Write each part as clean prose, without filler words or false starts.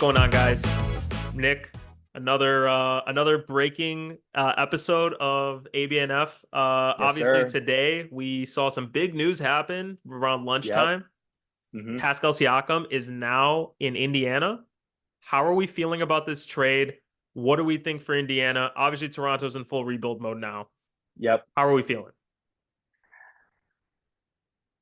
going on, guys? Nick, another breaking episode of ABNF. Yes, Obviously, sir. today we saw some big news happen around Yep. lunchtime. hmm Pascal Siakam is now in Indiana. How are we feeling about this trade? What do we think for Indiana? Obviously, Toronto's in full rebuild mode now. Yep. How are we feeling?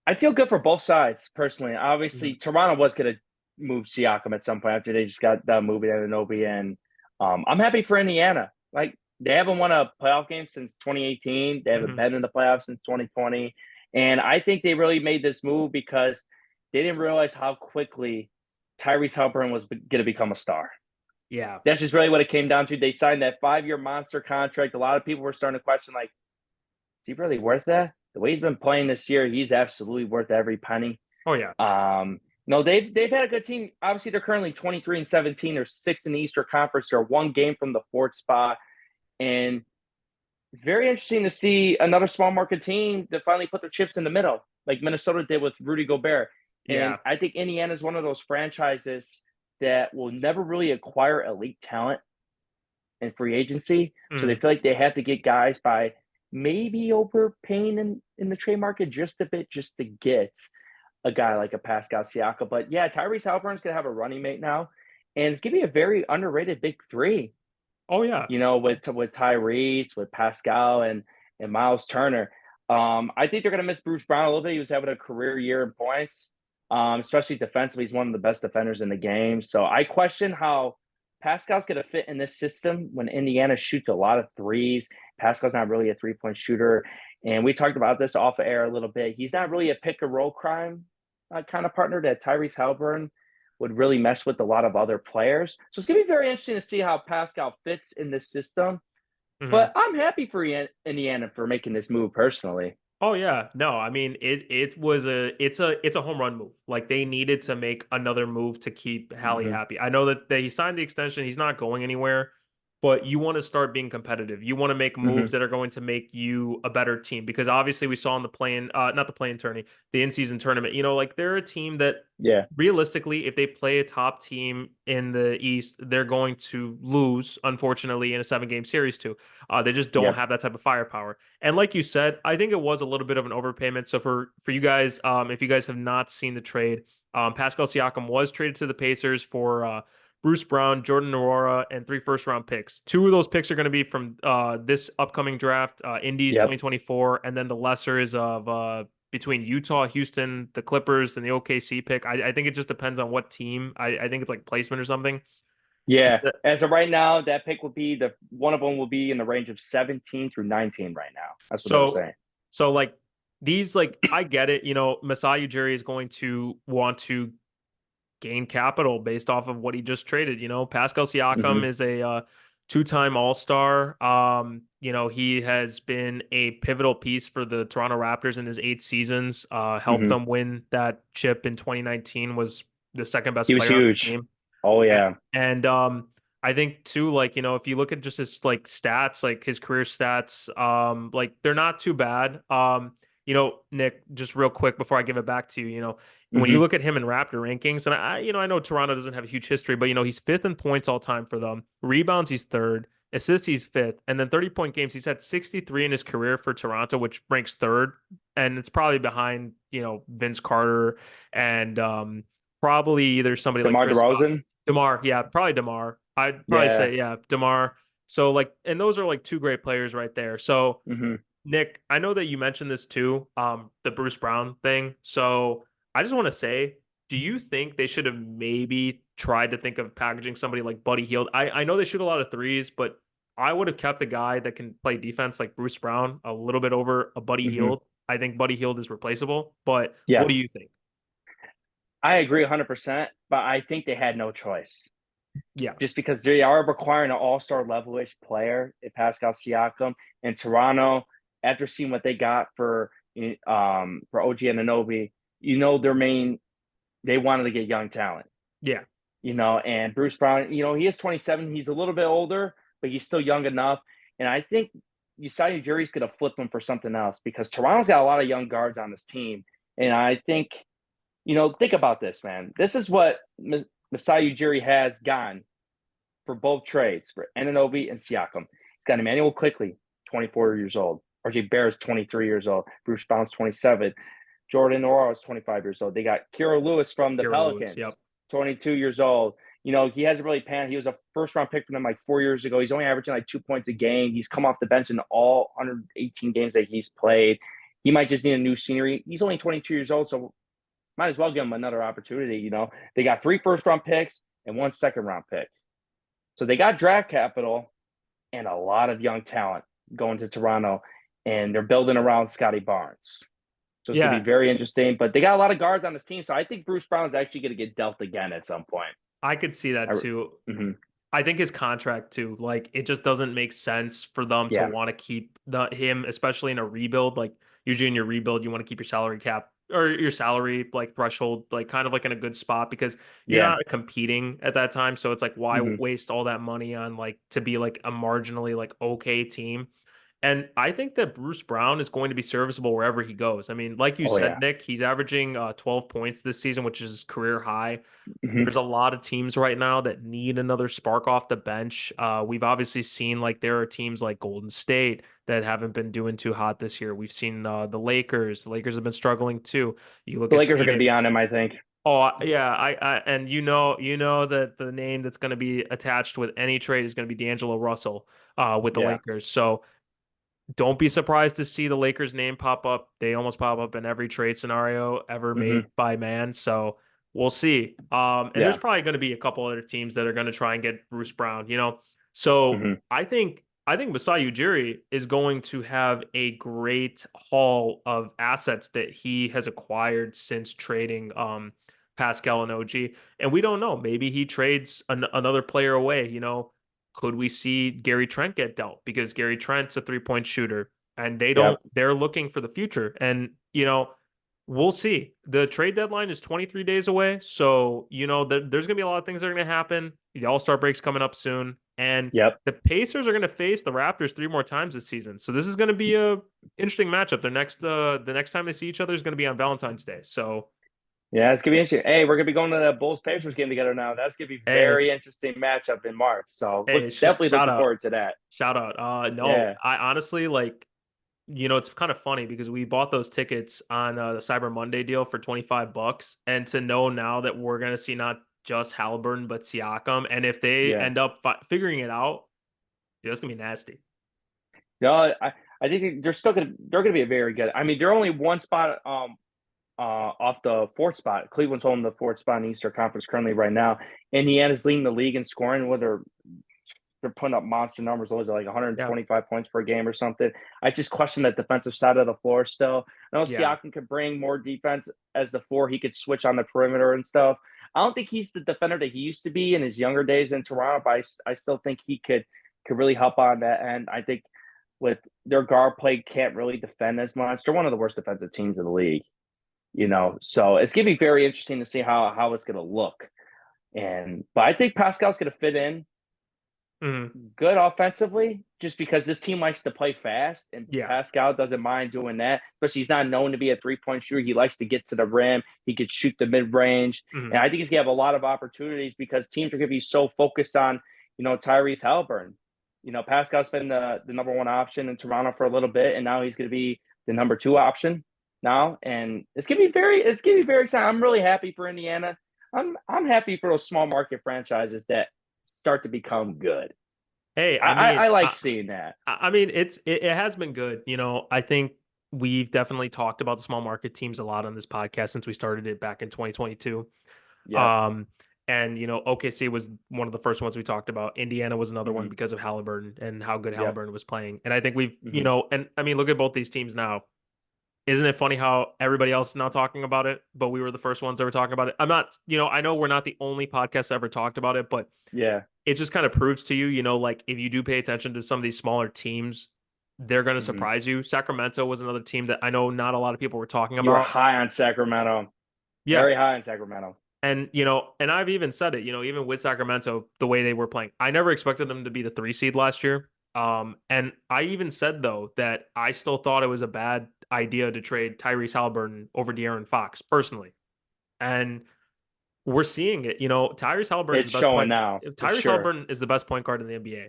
I feel good for both sides personally. Mhm. Obviously, Toronto was going to move Siakam at some point after they just got done moving Anunoby, and I'm happy for Indiana. Like they haven't won a playoff game since 2018. They haven't Mhm. been in the playoffs since 2020, and I think they really made this move because they didn't realize how quickly Tyrese Halliburton was going to become a star. Yeah. That's just really what it came down to. They signed that 5-year monster contract. A lot of people were starting to question, like, he really worth that? The way he's been playing this year, he's absolutely worth every penny. Oh yeah. No, they've had a good team. Obviously, they're currently 23-17. They're sixth in the Eastern Conference. They're one game from the fourth spot, and it's very interesting to see another small market team that finally put their chips in the middle, like Minnesota did with Rudy Gobert. And Yeah. I think Indiana is one of those franchises that will never really acquire elite talent in free agency. So they Mhm. feel like they have to get guys by maybe overpaying in the trade market just a bit just to get a guy like a Pascal Siakam. But yeah, Tyrese Halliburton's gonna have a running mate now. And it's gonna be a very underrated big three, Oh yeah. with Tyrese, with Pascal and Miles Turner. I think they're gonna miss Bruce Brown a little bit. He was having a career year in points. Especially defensively. He's one of the best defenders in the game. So I question how Pascal's going to fit in this system when Indiana shoots a lot of threes. Pascal's not really a 3-point shooter. And we talked about this off the air a little bit. He's not really a pick and roll crime kind of partner that Tyrese Halliburton would really mesh with a lot of other players. So it's going to be very interesting to see how Pascal fits in this system. Mhm. But I'm happy for Indiana for making this move personally. Oh yeah. No, I mean it's a home run move. Like they needed to make another move to keep Hallie hmm happy. I know that he signed the extension, he's not going anywhere, but you want to start being competitive. You want to make moves hmm that are going to make you a better team because obviously we saw in the playing not the playing tourney, the in-season tournament, like they're a team that Yeah. realistically, if they play a top team in the East, they're going to lose, unfortunately, in a 7-game series too. They just don't Yep. have that type of firepower. And like you said, I think it was a little bit of an overpayment. So for you guys, if you guys have not seen the trade, Pascal Siakam was traded to the Pacers for Bruce Brown, Jordan Aurora, and 3 first-round picks. 2 of those picks are going to be from this upcoming draft, Indies Yep. 2024, and then the lesser is of between Utah, Houston, the Clippers, and the OKC pick. I think it just depends on what team. I think it's like placement or something. Yeah. As of right now, that pick will be the one of them will be in the range of 17 through 19 right now. That's what they were So, saying. so like these, like I get it. Masai Ujiri is going to want to gain capital based off of what he just traded. Pascal Siakam hmm is a two-time All-Star. He has been a pivotal piece for the Toronto Raptors in his 8 seasons. Helped hmm them win that chip in 2019. Was the second best He was player on the huge. team. Oh A- yeah. And I think too, like, if you look at just his like stats, like his career stats, like they're not too bad. Nick, just real quick before I give it back to you, when you hmm look at him in Raptor rankings, and I know Toronto doesn't have a huge history, but he's fifth in points all time for them. Rebounds, he's third. Assists, he's fifth. And then 30-point games, he's had 63 in his career for Toronto, which ranks third. And it's probably behind, Vince Carter and probably either somebody like DeMar Chris DeRozan. DeMar, yeah, probably DeMar. I'd probably Yeah. say, yeah, DeMar. So like, and those are like 2 great players right there. So hmm Nick, I know that you mentioned this too, the Bruce Brown thing. So I just want to say, do you think they should have maybe tried to think of packaging somebody like Buddy Hield? I know they shoot a lot of threes, but I would have kept a guy that can play defense like Bruce Brown a little bit over a Buddy hmm Hield. I think Buddy Hield is replaceable, but what Yeah. do you think? I agree 100%, but I think they had no choice. Yeah. Just because they are requiring an all-star level-ish player in Pascal Siakam and Toronto, after seeing what they got for OG Anunoby, their main they wanted to get young talent. Yeah. And Bruce Brown, he is 27. He's a little bit older, but he's still young enough. And I think Usai Ujiri's going to flip him for something else because Toronto's got a lot of young guards on this team. And I think, think about this, man. This is what Masai Ujiri has gone for both trades for Anunoby and Siakam. He's got Emmanuel Quickley, 24 years old. RJ Barrett's 23 years old. Bruce Brown's 27. Jordan Nwora is 25 years old. They got Kira Lewis from the Hero Lewis. Pelicans, Yep. 22 years old. You know, he hasn't really panned. He was a first round pick for them like 4 years ago. He's only averaging like 2 points a game. He's come off the bench in all 118 games that he's played. He might just need a new scenery. He's only 22 years old, so might as well give him another opportunity. You know, they got 3 first round picks and 1 second round pick. So they got draft capital and a lot of young talent going to Toronto, and they're building around Scotty Barnes. So it's going to Yeah, be very interesting. But they got a lot of guards on this team. So I think Bruce Brown's actually going to get dealt again at some point. I could see that too. I think his contract too, like it just doesn't make sense for them to Yeah. want to keep him, especially in a rebuild. Like usually in your rebuild, you want to keep your salary cap or your salary like threshold, like kind of like in a good spot because you're Yeah. not competing at that time. So it's like, why Mhm. waste all that money on like to be like a marginally like okay team? And I think that Bruce Brown is going to be serviceable wherever he goes. I mean, like you Oh, said, yeah. Nick, he's averaging 12 points this season, which is career high. Mhm. There's a lot of teams right now that need another spark off the bench. We've obviously seen like there are teams like Golden State that haven't been doing too hot this year. We've seen the Lakers. The Lakers have been struggling too. You look The at Lakers are going to be on Phoenix. him, I think. Oh yeah, and you know that the name that's going to be attached with any trade is going to be D'Angelo Russell with the Yeah. Lakers. So don't be surprised to see the Lakers name pop up. They almost pop up in every trade scenario ever made Mhm. by man. So we'll see. And there's Yeah. probably going to be a couple other teams that are going to try and get Bruce Brown, you know. So Mhm. I think Masai Ujiri is going to have a great haul of assets that he has acquired since trading Pascal and OG. And we don't know. Maybe he trades another player away, you know. Could we see Gary Trent get dealt because Gary Trent's a 3-point shooter and Yep. they're looking for the future. And, you know, we'll see. The trade deadline is 23 days away. So, you know, there's going to be a lot of things that are going to happen. The All-Star break's coming up soon. And Yep. the Pacers are going to face the Raptors 3 more times this season. So this is going to be a interesting matchup. The next time they see each other is going to be on Valentine's Day. So, Yeah, it's gonna be interesting. Hey, we're gonna be going to the Bulls Pacers game together now. That's gonna be hey, very interesting matchup in March. So hey, definitely shout looking out. forward to that. Shout out. No, Yeah. I honestly like, you know, it's kind of funny because we bought those tickets on the Cyber Monday deal for $25, and to know now that we're gonna see not just Halliburton but Siakam, and if they Yeah. end up figuring it out, dude, that's gonna be nasty. No, I think they're gonna be a very good. I mean, they're only one spot off the 4th spot. Cleveland's holding the 4th spot in the Eastern Conference currently right now. Indiana's leading the league in scoring with they're putting up monster numbers. What was it, like Yeah, 125 points per game or something? I just question that defensive side of the floor still. I know yeah. Siakam could bring more defense as the 4. He could switch on the perimeter and stuff. I don't think he's the defender that he used to be in his younger days in Toronto, but I still think he could really help on that end. I think with their guard play can't really defend as much. They're one of the worst defensive teams in the league, you know. So it's gonna be very interesting to see how it's gonna look. But I think Pascal's gonna fit in Mhm. good offensively, just because this team likes to play fast, and Yeah. Pascal doesn't mind doing that. Especially he's not known to be a 3-point shooter. He likes to get to the rim. He could shoot the mid range, Mhm. and I think he's gonna have a lot of opportunities because teams are gonna be so focused on Tyrese Halliburton. You know, Pascal's been the number 1 option in Toronto for a little bit, and now he's gonna be the number 2 option now, and it's gonna be very exciting. I'm really happy for Indiana. I'm happy for those small market franchises that start to become good. Hey, I like seeing that. I mean, it has been good. You know, I think we've definitely talked about the small market teams a lot on this podcast since we started it back in 2022. Yep. Um, and you know, OKC was one of the first ones we talked about. Indiana was another one Mhm. because of Halliburton and how good Yep. Halliburton was playing. And I think we've, you Mhm. know, and I mean, look at both these teams now. Isn't it funny how everybody else is now talking about it, but we were the first ones that were talking about it? I'm not, you know, I know we're not the only podcast that ever talked about it, but Yeah. it just kind of proves to you, you know, like if you do pay attention to some of these smaller teams, they're going to Mhm. surprise you. Sacramento was another team that I know not a lot of people were talking You were about. high on Sacramento. Yeah. Very high on Sacramento. And, you know, and I've even said it, you know, even with Sacramento, the way they were playing, I never expected them to be the 3 seed last year. And I even said, though, that I still thought it was a bad idea to trade Tyrese Halliburton over De'Aaron Fox personally. And we're seeing it. You know, Tyrese Halliburton is It's the best showing point. now for Tyrese sure. Halliburton is the best point guard in the NBA.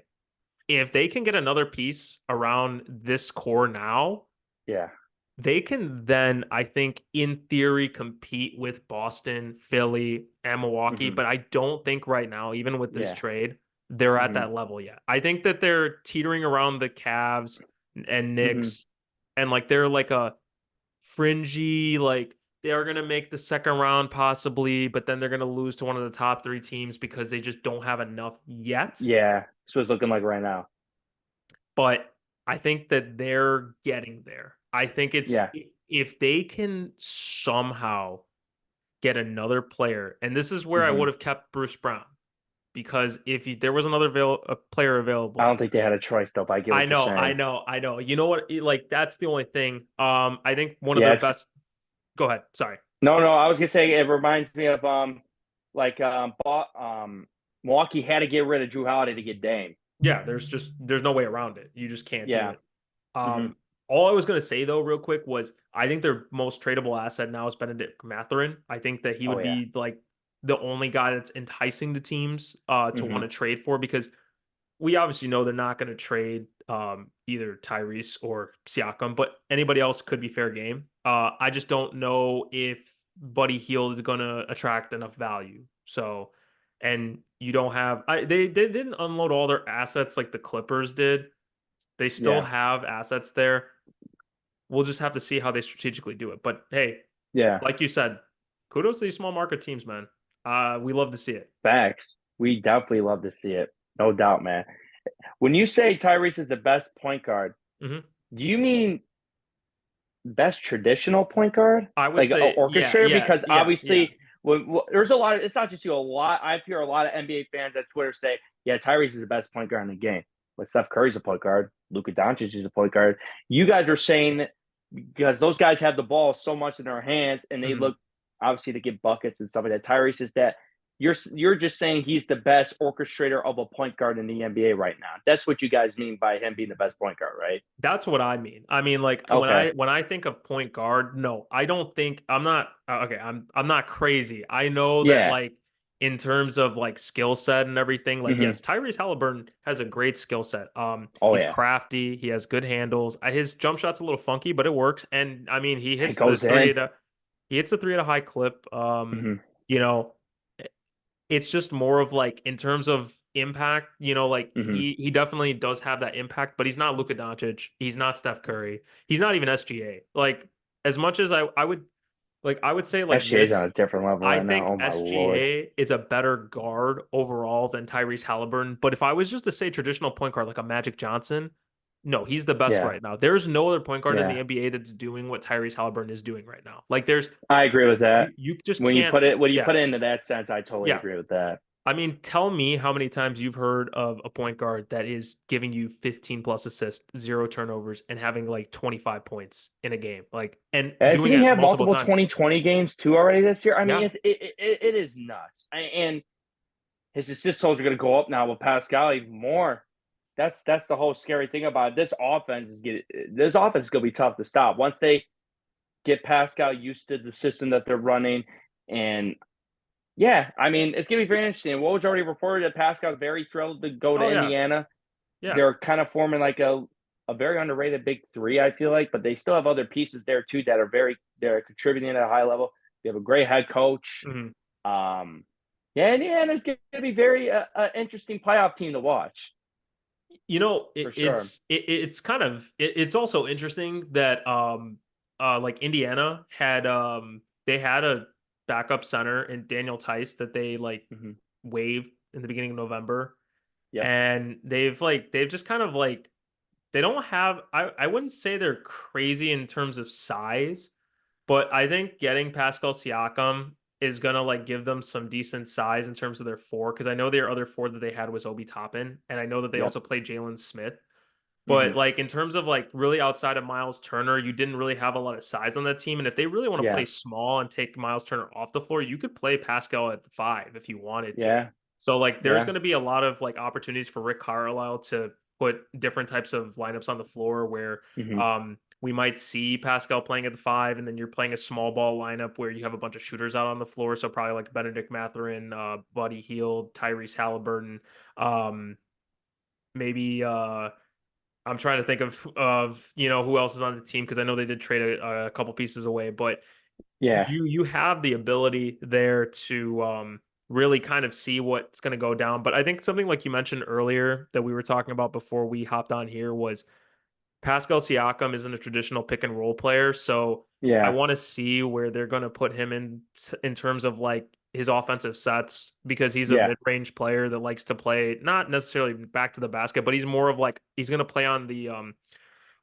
If they can get another piece around this core now, Yeah. they can then, I think, in theory, compete with Boston, Philly, and Milwaukee. Hmm. But I don't think right now, even with this Yeah. trade, they're at Hmm. that level yet. I think that they're teetering around the Cavs and Hmm. Knicks, and like they're like a fringy, like they are gonna make the second round possibly, but then they're gonna lose to one of the top three teams because they just don't have enough yet. Yeah. That's what it's looking like right now. But I think that they're getting there. I think it's Yeah. if they can somehow get another player, and this is where I would Hmm. have kept Bruce Brown because if there was another player I available, don't think they had a choice though, but I get I what you're know, I saying. know, I know. You know what? Like that's the only thing. I think one of Yeah, their it's best. Go ahead. Sorry. no, no. I was gonna say it reminds me of like Milwaukee had to get rid of Drew Holiday to get Dame. Yeah, there's no way around it. You just can't do Yeah. it. Hmm. All I was gonna say though, real quick, was I think their most tradable asset now is Benedict Mathurin. I think that he Oh would yeah. be like the only guy that's enticing the teams to want to Hmm. trade for because we obviously know they're not going to trade either Tyrese or Siakam, but anybody else could be fair game. I just don't know if Buddy Hield is going to attract enough value. So, and you don't have they didn't unload all their assets like the Clippers did. They still Yeah. have assets there. We'll just have to see how they strategically do it. But hey, Yeah. like you said, kudos to these small market teams, man. We love to see it. Facts. We definitely love to see it. No doubt, man. When you say Tyrese is the best point guard, Hmm. do you mean best traditional point guard, I would like a say, yeah, orchestrator? yeah, Because yeah, yeah. obviously, there's a lot of. It's not just you. A lot. I hear a lot of NBA fans at Twitter say, "Yeah, Tyrese is the best point guard in the game." But Steph Curry's a point guard. Luka Doncic is a point guard. You guys are saying that because those guys have the ball so much in their hands, and they Mhm. look obviously to get buckets and stuff like that. Tyrese is that. You're just saying he's the best orchestrator of a point guard in the NBA right now. That's what you guys mean by him being the best point guard, right? That's what I mean. I mean, like Okay. when I think of point guard, no, I don't think I'm not okay. I'm not crazy. I know that Yeah. like in terms of like skill set and everything, like Hmm. yes, Tyrese Halliburton has a great skill set. Oh He's yeah. crafty. He has good handles. His jump shot's a little funky, but it works. And I mean, It goes in. he hits the three at a high clip. Hmm. You know, it's just more of like in terms of impact, like Hmm. he definitely does have that impact, but he's not Luka Doncic, he's not Steph Curry, he's not even SGA. Like as much as I would say like SGA's on a this, different level I right now. think Oh my lord. SGA is a better guard overall than Tyrese Halliburton. But if I was just to say traditional point guard like a Magic Johnson, no, he's the best Yeah. right now. There's no other point guard in the Yeah. NBA that's doing what Tyrese Halliburton is doing right now. Like there's I agree with that. you just can't. When you Yeah, put it into that sense, I totally yeah. agree with that. I mean, tell me how many times you've heard of a point guard that is giving you 15 plus assists, zero turnovers, and having like 25 points in a game, like and Doesn't doing he it have multiple multiple times. 2020 games too already this year? I mean, Yeah, it is nuts. And his assist totals are going to go up now with Pascal even more. That's the whole scary thing about it. This offense is going to be tough to stop once they get Pascal used to the system that they're running. And yeah, I mean, it's going to be very interesting. What was already reported that Pascal's very thrilled to go to oh yeah, Indiana. yeah. They're kind of forming like a very underrated big three, I feel like, but they still have other pieces there too that are they're contributing at a high level. They have a great head coach. Mhm. Um, yeah, Indiana's going to be very interesting playoff team to watch for sure. It's kind of it's also interesting that like Indiana had they had a backup center in Daniel Tice that they like Hmm. waived in the beginning of November, Yep. and they've just kind of like they don't have I wouldn't say they're crazy in terms of size, but I think getting Pascal Siakam is gonna like give them some decent size in terms of their four because I know their other four that they had was Obi Toppin, and I know that they Yep. also played Jalen Smith. But Hmm. like in terms of like really outside of Miles Turner, you didn't really have a lot of size on that team. And if they really want to Yeah. play small and take Miles Turner off the floor, you could play Pascal at the five if you wanted to. Yeah. So like there's Yeah. going to be a lot of like opportunities for Rick Carlisle to put different types of lineups on the floor where Hmm. we might see Pascal playing at the 5, and then you're playing a small ball lineup where you have a bunch of shooters out on the floor. So probably like Benedict Mathurin, Buddy Hield, Tyrese Halliburton, um, maybe I'm trying to think of who else is on the team because I know they did trade a couple pieces away, but Yeah. you have the ability there to really kind of see what's going to go down. But I think something like you mentioned earlier that we were talking about before we hopped on here was Pascal Siakam isn't a traditional pick and roll player, so I Yeah. want to see where they're going to put him in terms of like his offensive sets because he's a Yeah. mid-range player that likes to play not necessarily back to the basket, but he's more of like he's going to play on the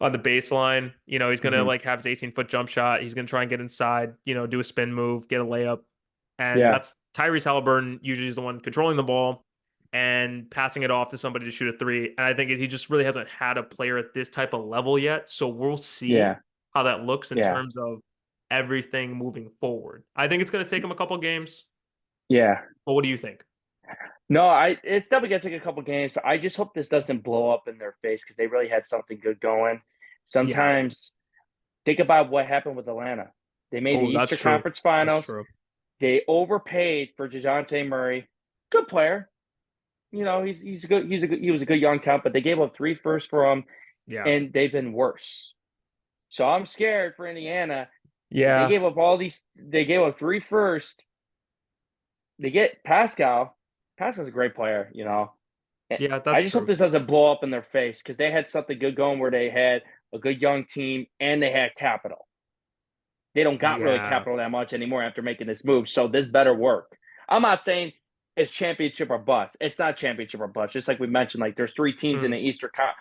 baseline. He's gonna Hmm. like have his 18-foot jump shot. He's gonna try and get inside, do a spin move, get a layup. And Yeah. that's Tyrese Halliburton usually is the one controlling the ball and passing it off to somebody to shoot a three. And I think he just really hasn't had a player at this type of level yet. So we'll see Yeah. how that looks in Yeah. terms of everything moving forward. I think it's gonna take him a couple games. Yeah. But what do you think? No, it's definitely gonna take a couple games, but I just hope this doesn't blow up in their face because they really had something good going. Yeah. Sometimes think about what happened with Atlanta. They made the Oh, that's Easter true. Conference That's Finals. true. They overpaid for DeJounte Murray. Good player. He was a good young talent, but they gave up 3 firsts for him, Yeah. and they've been worse. So I'm scared for Indiana. They Yeah. gave up all these. They gave up 3 firsts. They get Pascal. Pascal's a great player, Yeah, I that's just hope true. this doesn't blow up in their face because they had something good going where they had a good young team and they had capital. They don't got really Yeah. capital that much anymore after making this move, so this better work. I'm not saying it's championship or bust. It's not championship or bust. Just like we mentioned, like there's 3 teams in Mm. the Eastern Conference.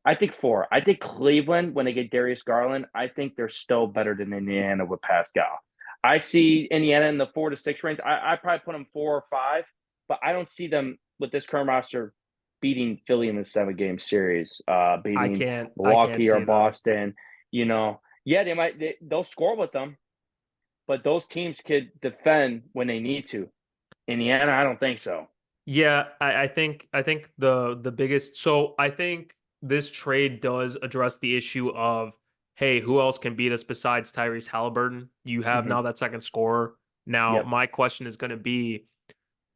I think 4. I think Cleveland, when they get Darius Garland, I think they're still better than Indiana with Pascal. I see Indiana in the 4 to 6 range. I probably put them 4 or 5, but I don't see them with this current roster beating Philly in the 7 game series, I beating can't Milwaukee or see that. Boston. Yeah, they'll score with them, but those teams could defend when they need to. Indiana, I don't think so. Yeah, I think the biggest so I think this trade does address the issue of hey, who else can beat us besides Tyrese Halliburton? You have Hmm. now that second scorer. Now, Yep. my question is going to be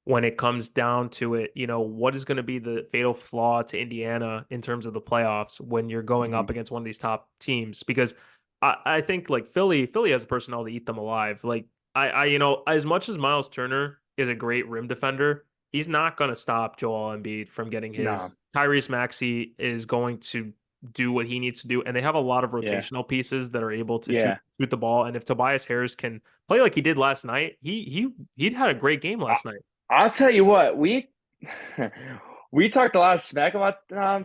when it comes down to it, what is going to be the fatal flaw to Indiana in terms of the playoffs when you're going Hmm. up against one of these top teams? Because I think like Philly has personnel to eat them alive. Like as much as Miles Turner is a great rim defender, he's not going to stop Joel Embiid from getting No. his. Tyrese Maxey is going to do what he needs to do, and they have a lot of Yeah. rotational pieces that are able to shoot Yeah. shoot the ball. And if Tobias Harris can play like he did last night, he had a great game last night. I'll tell you what, we we talked a lot of smack about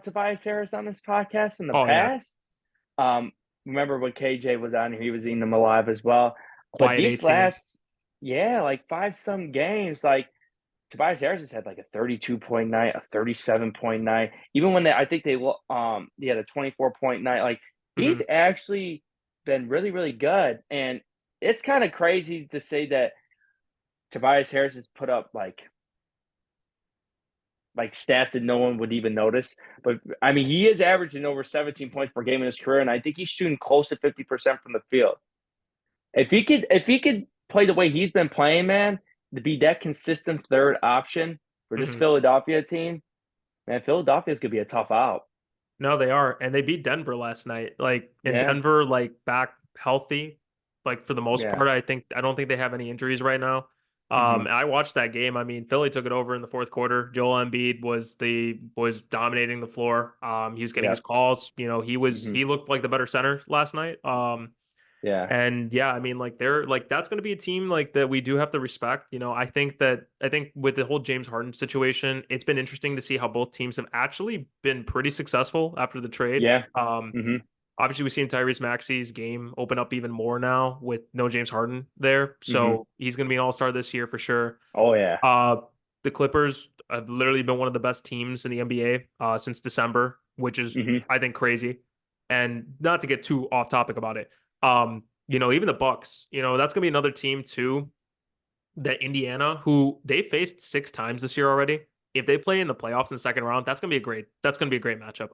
Tobias Harris on this podcast in the Oh yeah, past. Um, remember when KJ was on here, he was eating them alive as well. But quiet these 18. last, yeah, like 5 some games, like Tobias Harris has had like a 32-point night, a 37-point night. Even when I think he had a 24-point night. Like he's Mhm. actually been really, really good. And it's kind of crazy to say that Tobias Harris has put up like stats that no one would even notice. But I mean, he is averaging over 17 points per game in his career, and I think he's shooting close to 50% from the field. If he could play the way he's been playing, man, to be that consistent third option for this Mhm. Philadelphia team, man, Philadelphia's gonna be a tough out. No, they are, and they beat Denver last night. Like in Yeah. Denver, like back healthy, like for the most Yeah. part. I don't think they have any injuries right now. Hmm. I watched that game. I mean, Philly took it over in the fourth quarter. Joel Embiid was dominating the floor. He was getting Yeah. his calls. Hmm. He looked like the better center last night. Yeah. And yeah, I mean, like they're like that's going to be a team like that we do have to respect. I think with the whole James Harden situation, it's been interesting to see how both teams have actually been pretty successful after the trade. Yeah. Hmm. Obviously, we've seen Tyrese Maxey's game open up even more now with no James Harden there, Hmm. so he's going to be an All Star this year for sure. Oh yeah. Uh, the Clippers have literally been one of the best teams in the NBA since December, which is Hmm. I think crazy. And not to get too off topic about it, even the Bucks, that's gonna be another team too. That Indiana, who they faced 6 times this year already. If they play in the playoffs in the second round, that's gonna be a great matchup.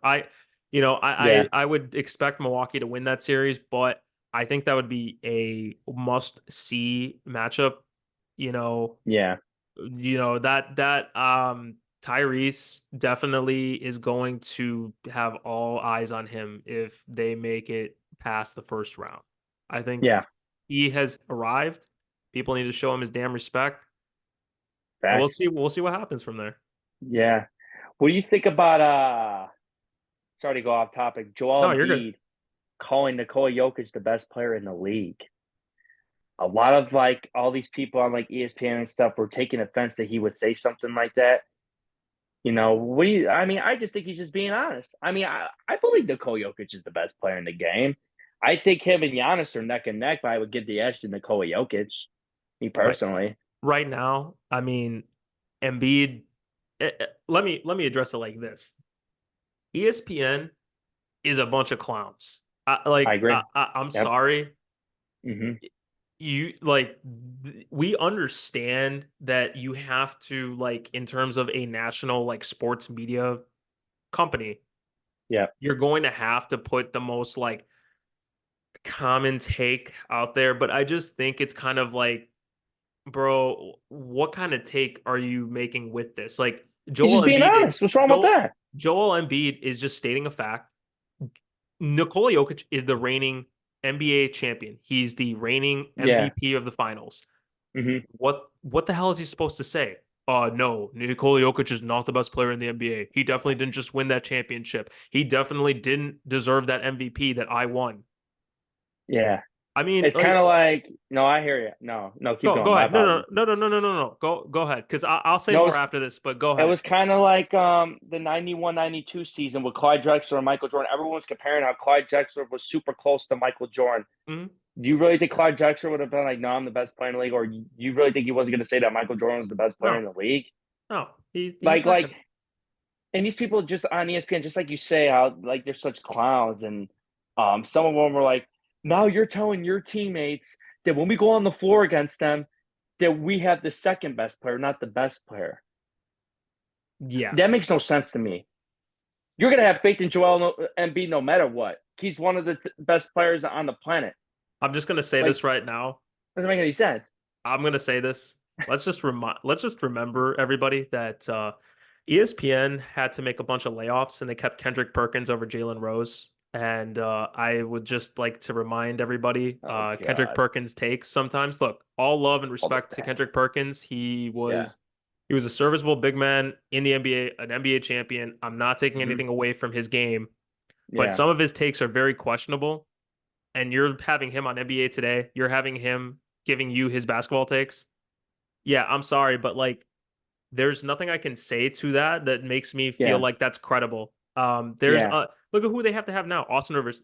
Yeah, I would expect Milwaukee to win that series, but I think that would be a must see matchup. You know, yeah, that Tyrese definitely is going to have all eyes on him if they make it past the first round. I think yeah. he has arrived. People need to show him his damn respect, and we'll Facts. see. We'll see what happens from there. Yeah. What do you think about sorry to go off topic, Joel No, you're good. Embiid calling Nikola Jokic the best player in the league? A lot of like all these people on like ESPN and stuff were taking offense that he would say something like that. I mean, I just think he's just being honest. I mean, I believe Nikola Jokic is the best player in the game. I think him and Giannis are neck and neck, but I would give the edge to Nikola Jokic, me Right, personally. right now, I mean, Embiid. Let me address it like this: ESPN is a bunch of clowns. I agree. I'm Yep. sorry. Hmm. You like we understand that you have to like in terms of a national like sports media company, Yep. you're going to have to put the most like common take out there, but I just think it's kind of like, bro, what kind of take are you making with this? Like He's Joel just being Embiid, honest. What's wrong with Joel that? Joel Embiid is just stating a fact. Nikola Jokic is the reigning NBA champion. He's the reigning Yeah. MVP of the finals. Hmm. What the hell is he supposed to say? No, Nikola Jokic is not the best player in the NBA. He definitely didn't just win that championship. He definitely didn't deserve that MVP that I won. Yeah. I mean, It's kind like, of like, no, I hear you. No, no, keep go going. go My ahead. No, no, apologies. no, no, no, no, no, no. Go ahead, because I'll say No, more after this. But go it ahead. was kind of like the 91-92 season with Clyde Drexler and Michael Jordan. Everyone was comparing how Clyde Drexler was super close to Michael Jordan. Mhm. Do you really think Clyde Drexler would have been like, no, I'm the best player in the league? Or you really think he wasn't going to say that Michael Jordan was the best player No, in the league? no, he's Like, not like, gonna. and these people just on ESPN, just like you say, how like they're such clowns, and some of them were like, now you're telling your teammates that when we go on the floor against them, that we have the second best player, not the best player. Yeah, That makes no sense to me. You're gonna have faith in Joel Embiid no matter what. He's one of the best players on the planet. I'm just gonna say Like, this right now. doesn't make any sense. I'm gonna say this. Let's just remember everybody that ESPN had to make a bunch of layoffs and they kept Kendrick Perkins over Jalen Rose. And I would just like to remind everybody, Oh Kendrick God, Perkins takes sometimes. Look, all love and all the respect to time. Kendrick Perkins. Yeah, He was a serviceable big man in the NBA, an NBA champion. I'm not taking hmm, anything away from his game, but yeah, some of his takes are very questionable. And you're having him on NBA Today. You're having him giving you his basketball takes. Yeah, I'm sorry, but like there's nothing I can say to that that makes me feel yeah, like that's credible. There's yeah, look at who they have now, Austin Rivers.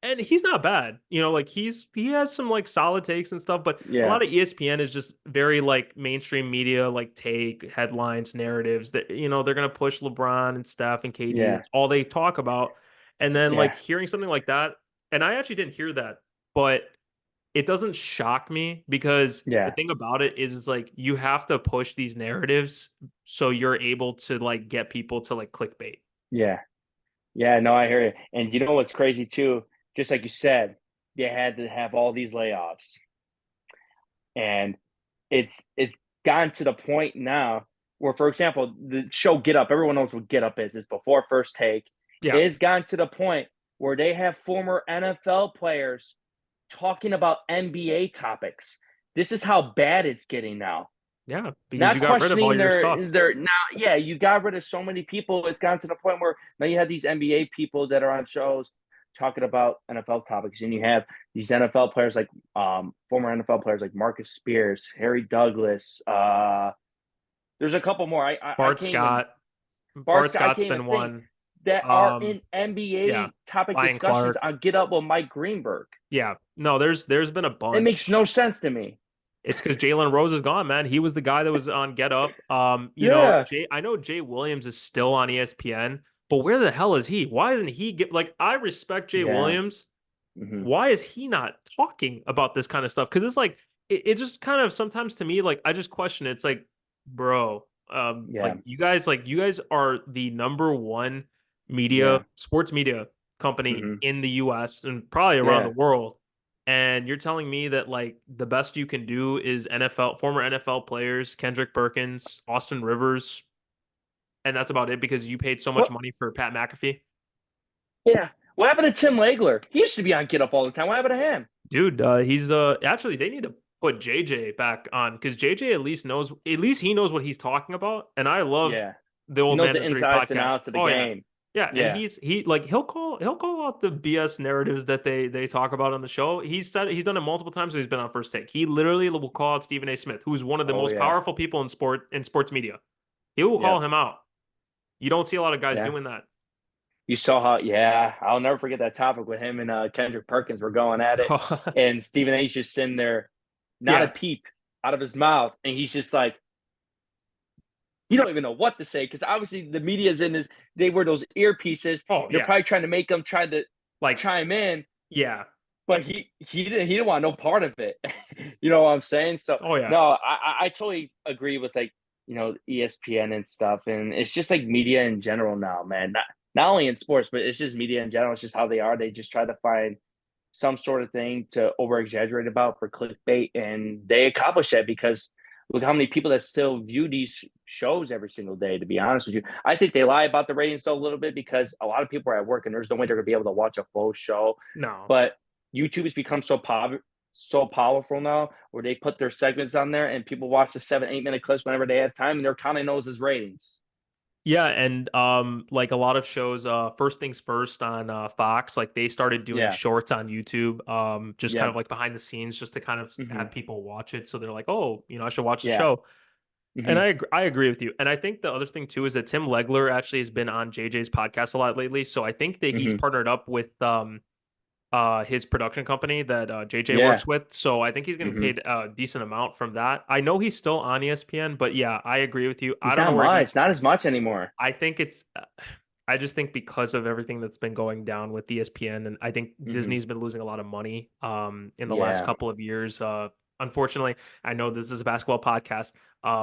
And he's not bad. Like he has some like solid takes and stuff, but a yeah, lot of ESPN is just very like mainstream media, like take headlines, narratives that they're gonna push LeBron and Steph and KD. yeah, That's all they talk about. And then yeah, like hearing something like that, and I actually didn't hear that, but it doesn't shock me because the yeah, thing about it is like you have to push these narratives so you're able to like get people to like clickbait. yeah, yeah. No, I hear you. And you know what's crazy too? Just like you said, they had to have all these layoffs, and it's gotten to the point now where, for example, the show Get Up, everyone knows what Get Up is. It's before First Take. Yeah. It's gotten to the point where they have former NFL players talking about NBA topics. This is how bad it's getting now. Yeah, because Not you got rid of all questioning your stuff. their now, yeah, you got rid of so many people. It's gotten to the point where now you have these NBA people that are on shows talking about NFL topics, and you have these NFL players like former NFL players like Marcus Spears, Harry Douglas. There's a couple more. I Bart can't even Scott. Bart Bart Scott. I Scott's can't even been think one. that are Um, in yeah. NBA topic Ryan discussions Clark. on Get Up with Mike Greenberg. Yeah. No, there's been a It makes bunch. no sense to me. It's because Jalen Rose is gone, man. He was the guy that was on Get Up. Yeah, I know Jay Williams is still on ESPN, but where the hell is he? Why isn't he get like I respect Jay yeah, Williams. hmm, Why is he not talking about this kind of stuff? Because it's like it just kind of sometimes to me, like I just question it. It's like, bro, yeah, you guys are the number one Yeah. sports media company Hmm. in the US and probably around the Yeah. world. And you're telling me that like the best you can do is former NFL players, Kendrick Perkins, Austin Rivers, and that's about it because you paid so much What? money for Pat McAfee? Yeah. What happened to Tim Legler? He used to be on Get Up all the time. What happened to him? Dude, he's actually they need to put JJ back on because JJ at least he knows what he's talking about. And I love Yeah. the He Old knows Man the at Three insides and podcast. outs of the Oh yeah. game. Yeah, and Yeah. he like he'll call out the BS narratives that they talk about on the show. He's done it multiple times when he's been on First Take. He literally will call out Stephen A. Smith, who's one of the Oh most yeah. powerful people in sports media. He will call Yep. him out. You don't see a lot of guys Yeah. doing that. You saw how, yeah, I'll never forget that topic with him and Kendrick Perkins were going at it. And Stephen A's just sitting there, not a Yeah. peep out of his mouth. And he's just like, you don't even know what to say. Cause obviously the media's in this, they wear those earpieces. Oh They're yeah. probably trying to make them try to Like chime in, yeah. but he didn't want no part of it. You know what I'm saying? So Oh yeah. no, I totally agree with like, ESPN and stuff. And it's just like media in general now, man. Not only in sports, but it's just media in general. It's just how they are. They just try to find some sort of thing to over exaggerate about for clickbait, and they accomplish that because look how many people that still view these shows every single day. To be honest with you, I think they lie about the ratings though a little bit because a lot of people are at work and there's no way they're gonna be able to watch a full show. No. But YouTube has become so powerful now where they put their segments on there and people watch the 7-8 minute clips whenever they have time and they're counting those as ratings. Yeah, and like a lot of shows, First Things First on Fox, like they started doing Yeah. shorts on YouTube, just kind of Yep. like behind the scenes, just to kind of Hmm. have people watch it. So they're like, oh, I should watch the Yeah. show. And Hmm. I agree with you. And I think the other thing too is that Tim Legler actually has been on JJ's podcast a lot lately. So I think that he's Hmm. partnered up with his production company that JJ Yeah. works with. So I think he's getting Hmm. paid a decent amount from that. I know he's still on ESPN, but yeah, I agree with you. I He's don't know not where much, he's not as much anymore. I think it's I just think because of everything that's been going down with ESPN, and I think Hmm. Disney's been losing a lot of money in the last Yeah. couple of years. Unfortunately, I know this is a basketball podcast,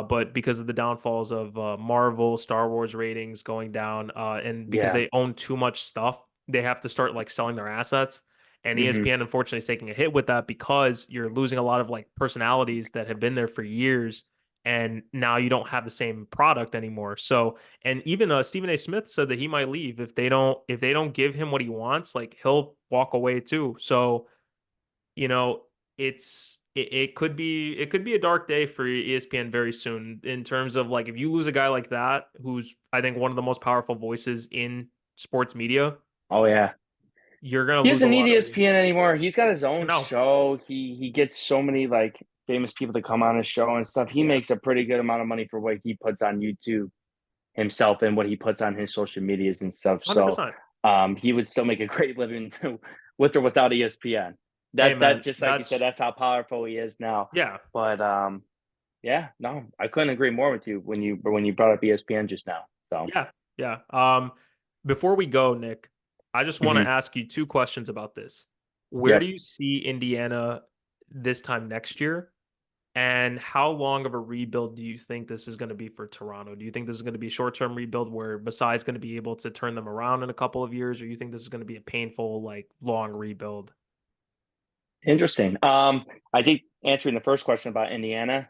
but because of the downfalls of Marvel, Star Wars ratings going down, and because Yeah. they own too much stuff, they have to start like selling their assets. And Hmm. ESPN unfortunately is taking a hit with that because you're losing a lot of like personalities that have been there for years, and now you don't have the same product anymore. So and even Stephen A. Smith said that he might leave if they don't give him what he wants, like he'll walk away too. So, you know, it could be a dark day for ESPN very soon in terms of like if you lose a guy like that, who's I think one of the most powerful voices in sports media, Oh yeah. you're gonna He lose a doesn't need lot of ESPN reads. anymore. He's got his own No. show. He gets so many like famous people to come on his show and stuff. He Yeah. makes a pretty good amount of money for what he puts on YouTube himself and what he puts on his social medias and stuff. So 100%. he would still make a great living with or without ESPN. Hey That man, just like you said, that's that's how powerful he is now. yeah. But yeah, no, I couldn't agree more with you when you brought up ESPN just now. So Yeah. Yeah. Before we go, Nick, I just want to mhm. ask you two questions about this. Where do Yep. you see Indiana this time next year? And how long of a rebuild do you think this is going to be for Toronto? Do you think this is going to be a short-term rebuild where Masai is going to be able to turn them around in a couple of years, or you think this is going to be a painful, like long rebuild? Interesting. I think answering the first question about Indiana,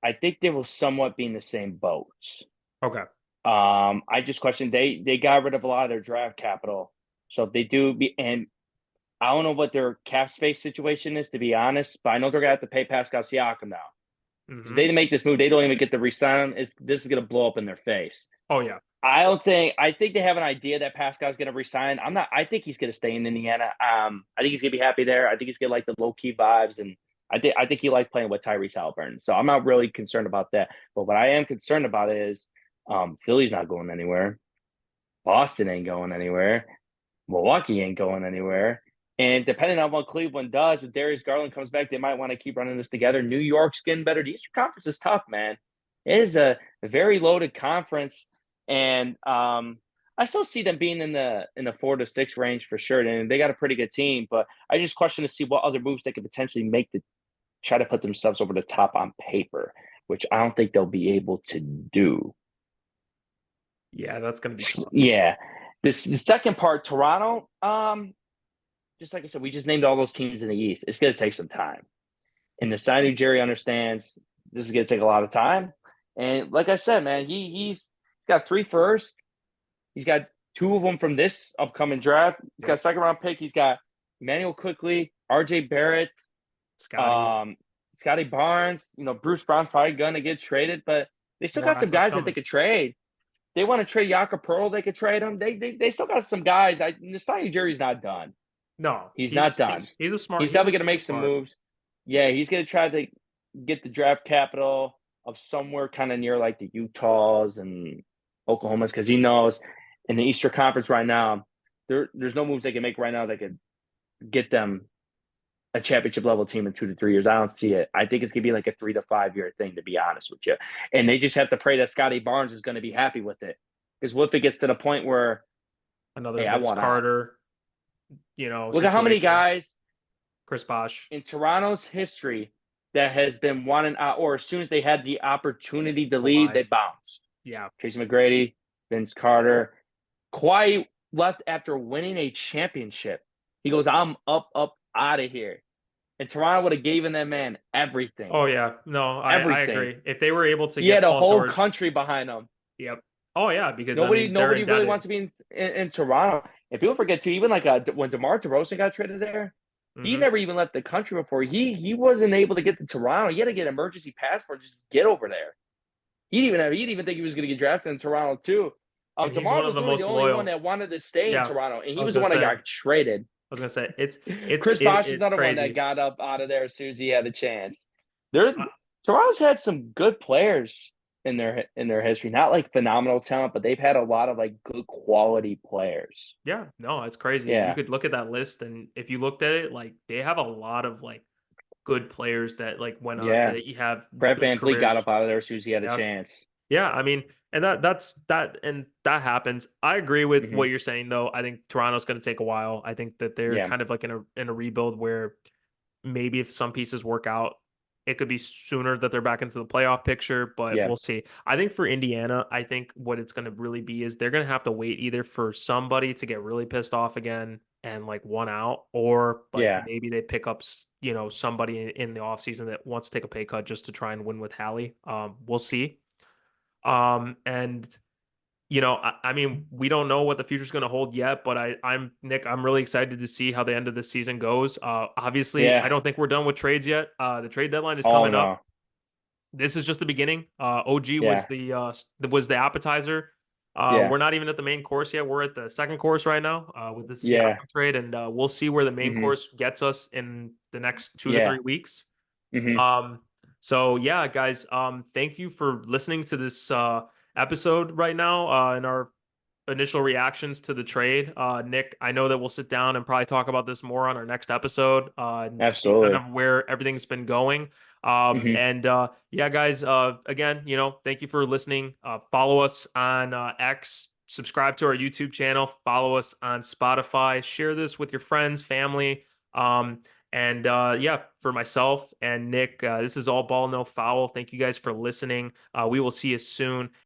I think they will somewhat be in the same boat. Okay. I just question they got rid of a lot of their draft capital. So if they do be and I don't know what their cap space situation is to be honest, but I know they're gonna have to pay Pascal Siakam now. Because Hmm. they didn't make this move, they don't even get the resign. This is gonna blow up in their face. Oh yeah. I think they have an idea that Pascal's gonna resign. I think he's gonna stay in Indiana. I think he's gonna be happy there. I think he's gonna like the low key vibes and I think he likes playing with Tyrese Halliburton. So I'm not really concerned about that. But what I am concerned about is Philly's not going anywhere. Boston ain't going anywhere. Milwaukee ain't going anywhere. And depending on what Cleveland does, if Darius Garland comes back, they might want to keep running this together. New York's getting better. The Eastern Conference is tough, man. It is a very loaded conference, and I still see them being in the 4 to 6 range for sure. And they got a pretty good team, but I just question to see what other moves they could potentially make to try to put themselves over the top on paper, which I don't think they'll be able to do. Yeah, that's going to be tough. Yeah. the second part, Toronto. Just like I said, we just named all those teams in the East. It's going to take some time, and the signing Jerry understands this is going to take a lot of time. And like I said, man, he's got 3 firsts. He's got 2 of them from this upcoming draft. He's got a second round pick. He's got Emmanuel Quickly, R.J. Barrett, Scotty, Scotty Barnes. Bruce Brown probably gonna get traded, but they still more got some assets guys that they coming. could trade. They want to trade Jakob Pearl, they could trade him. They still got some guys. The signing Jerry's not done. No, He's not done. he's a smart. He's He's a definitely gonna make some smart. moves. Yeah, he's gonna try to get the draft capital of somewhere kind of near like the Utahs and Oklahomas because he knows in the Eastern Conference right now, there's no moves they can make right now that could get them a championship level team in 2 to 3 years. I don't see it. I think it's gonna be like a 3 to 5 year thing, to be honest with you. And they just have to pray that Scotty Barnes is gonna be happy with it. Because what if it gets to the point where, Another hey, I Vince want out? Carter, Look at how many situation. guys Chris Bosh. in Toronto's history that has been wanting out, or as soon as they had the opportunity to leave, Kawhi. they bounced. Yeah. Tracy McGrady, Vince Carter. Kawhi left after winning a championship. He goes, I'm up, out of here. And Toronto would have given that man everything. Oh yeah. No, I Everything. agree. If they were able to He get had a Paul whole George, country behind him. yep. Oh yeah, because I Nobody, mean they're nobody really indebted. wants to be in Toronto. And people forget too, even like when DeMar DeRozan got traded there, he Hmm. never even left the country before. He wasn't able to get to Toronto. He had to get an emergency passport just to get over there. He didn't even think he was going to get drafted in Toronto too. And he's DeMar one of was the really the most only one loyal. that wanted to stay in Yeah. Toronto, and I he was was the gonna one that say. got traded. Chris Bosh is It's another one that crazy. got up out of there as soon as he had a chance. Toronto's had some good players in their history. Not like phenomenal talent, but they've had a lot of like good quality players. Yeah, no, it's crazy. And you Yeah, could look at that list and if you looked at it, like they have a lot of like good players that like went on yeah. to have Fred good VanVleet got careers. up out of there as soon as he had a Yeah. chance. Yeah, I mean, and that happens. I agree with Hmm. what you're saying though. I think Toronto's going to take a while. I think that they're Yeah, kind of like in a rebuild where maybe if some pieces work out, it could be sooner that they're back into the playoff picture, but yeah, we'll see. I think for Indiana, I think what it's going to really be is they're going to have to wait either for somebody to get really pissed off again and like one out, or like yeah, maybe they pick up, somebody in the offseason that wants to take a pay cut just to try and win with Hallie. We'll see. And I mean, we don't know what the future's going to hold yet, but I'm Nick. I'm really excited to see how the end of the season goes. Obviously, I yeah. don't think we're done with trades yet. The trade deadline is Oh coming up. no. This is just the beginning. OG Yeah, was the appetizer. yeah, We're not even at the main course yet. We're at the second course right now with the yeah. Siakam trade, and we'll see where the main Hmm. course gets us in the next 2 to 3 Yeah. weeks. Hmm. Um, so yeah, guys, thank you for listening to this episode right now and our initial reactions to the trade. Nick, I know that we'll sit down and probably talk about this more on our next episode and see kind Absolutely. of where everything's been going. Hmm. And yeah, guys, again, thank you for listening. Follow us on X, subscribe to our YouTube channel, follow us on Spotify, share this with your friends, family. Um, and yeah, for myself and Nick, this is all ball, no foul. Thank you guys for listening. We will see you soon.